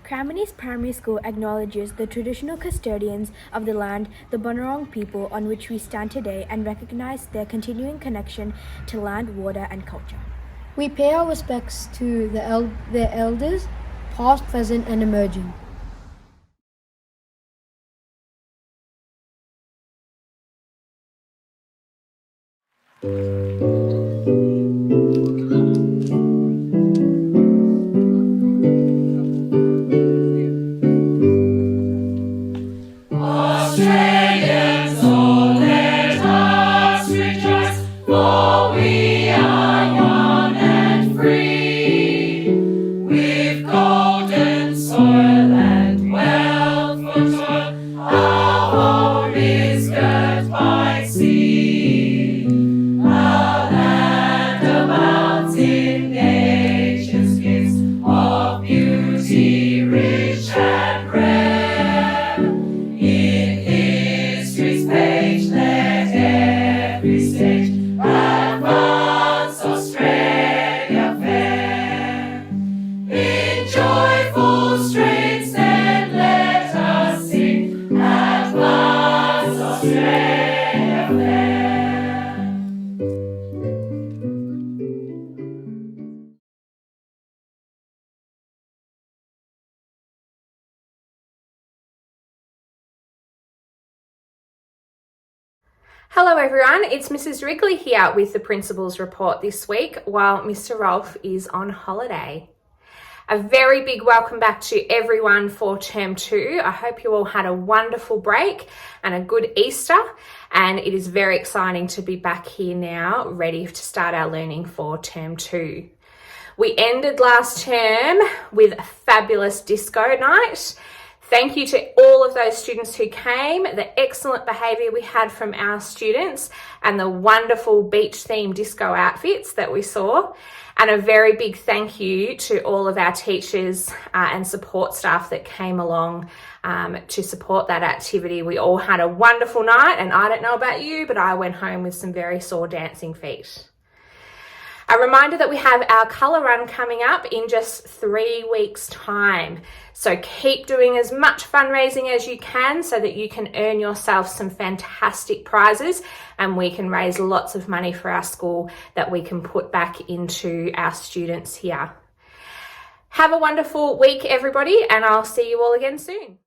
Cramini's Primary School acknowledges the traditional custodians of the land, the Bunurong people on which we stand today, and recognize their continuing connection to land, water, and culture. We pay our respects to their elders, past, present, and emerging. Australians, oh, let us rejoice, for we are young and free. With golden soil and wealth for toil, our home is girt by sea. Our land abounds in nature's gifts of beauty rich and rare. In history's page, let every stage advance Australia fair. In joyful strains, then let us sing, advance Australia fair. Hello everyone, it's Mrs. Wrigley here with the Principal's Report this week while Mr. Rolfe is on holiday. A very big welcome back to everyone for Term 2. I hope you all had a wonderful break and a good Easter, and it is very exciting to be back here now, ready to start our learning for Term 2. We ended last term with a fabulous disco night. Thank you to all of those students who came, the excellent behaviour we had from our students, and the wonderful beach-themed disco outfits that we saw. And a very big thank you to all of our teachers and support staff that came along to support that activity. We all had a wonderful night, and I don't know about you, but I went home with some very sore dancing feet. A reminder that we have our colour run coming up in just 3 weeks' time. So keep doing as much fundraising as you can so that you can earn yourself some fantastic prizes and we can raise lots of money for our school that we can put back into our students here. Have a wonderful week, everybody, and I'll see you all again soon.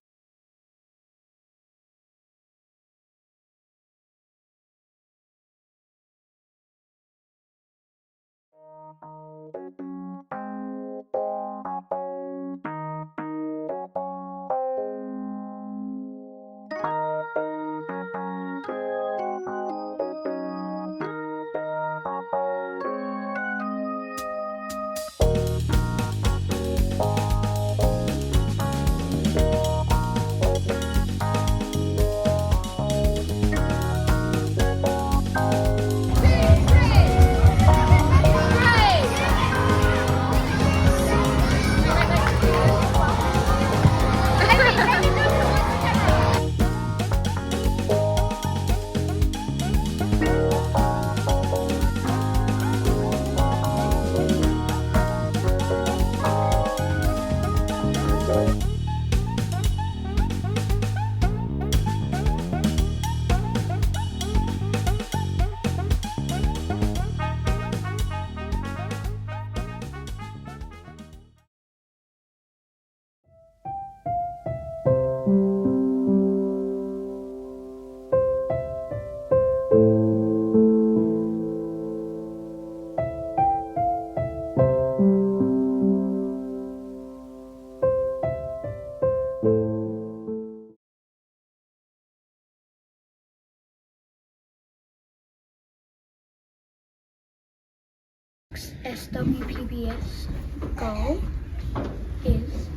SWPBS goal is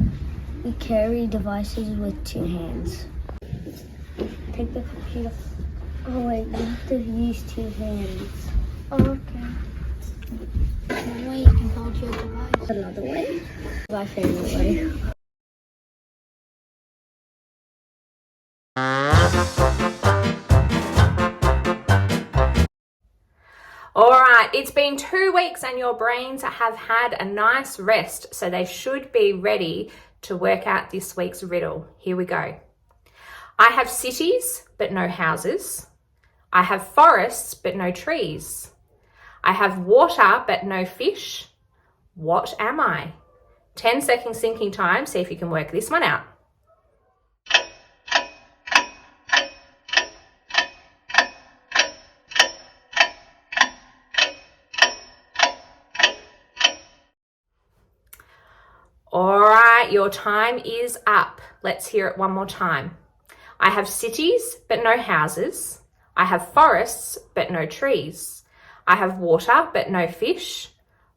we carry devices with 2 hands. Take the computer. Oh wait, you have to use 2 hands. Oh, okay. One way you can hold your device. Another way? My favorite way. All right, it's been 2 weeks and your brains have had a nice rest, so they should be ready to work out this week's riddle. Here we go. I have cities, but no houses. I have forests, but no trees. I have water, but no fish. What am I? 10 seconds thinking time. See if you can work this one out. All right, your time is up. Let's hear it one more time. I have cities, but no houses. I have forests, but no trees. I have water, but no fish.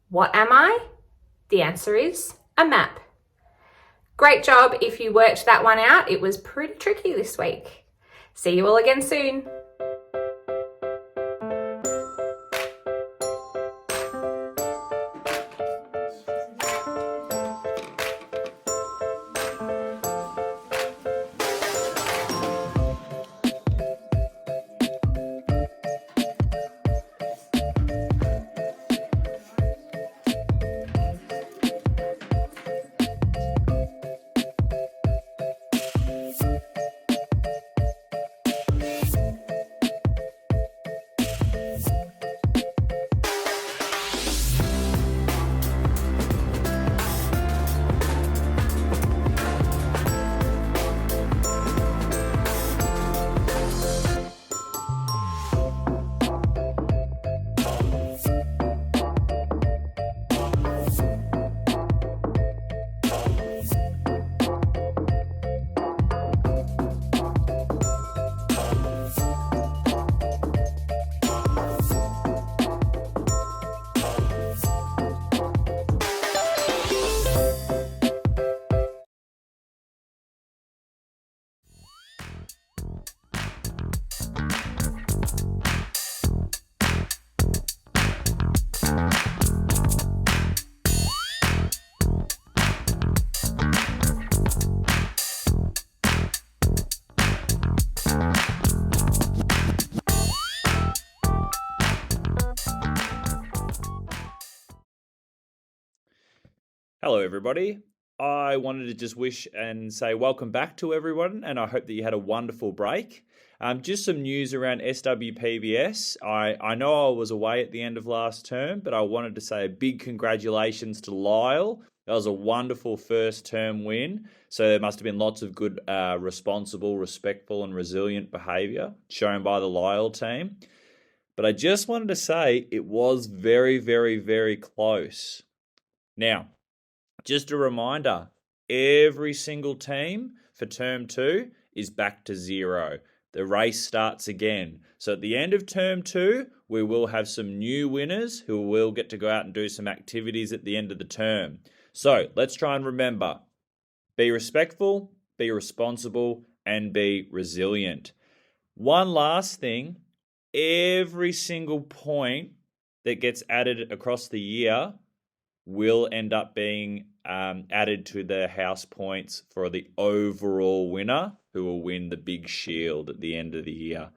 What am I? The answer is a map. Great job if you worked that one out. It was pretty tricky this week. See you all again soon. Hello, everybody. I wanted to just wish and say welcome back to everyone, and I hope that you had a wonderful break. Just some news around SWPBS. I know I was away at the end of last term, but I wanted to say a big congratulations to Lyle. That was a wonderful first term win. So there must have been lots of good, responsible, respectful, and resilient behaviour shown by the Lyle team. But I just wanted to say it was very, very, very close. Now, just a reminder, every single team for term 2 is back to 0. The race starts again. So at the end of term 2, we will have some new winners who will get to go out and do some activities at the end of the term. So let's try and remember, be respectful, be responsible, and be resilient. One last thing, every single point that gets added across the year will end up being added to the house points for the overall winner, who will win the big shield at the end of the year.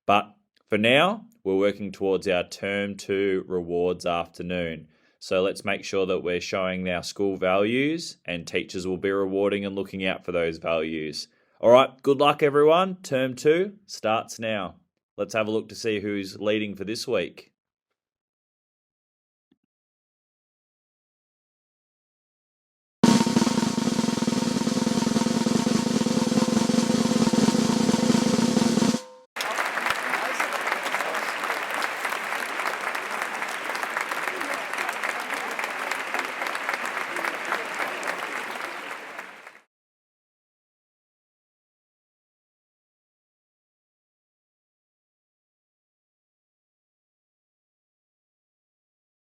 But for now, we're working towards our term 2 rewards afternoon. So let's make sure that we're showing our school values, and teachers will be rewarding and looking out for those values. All right, good luck everyone. Term 2 starts now. Let's have a look to see who's leading for this week.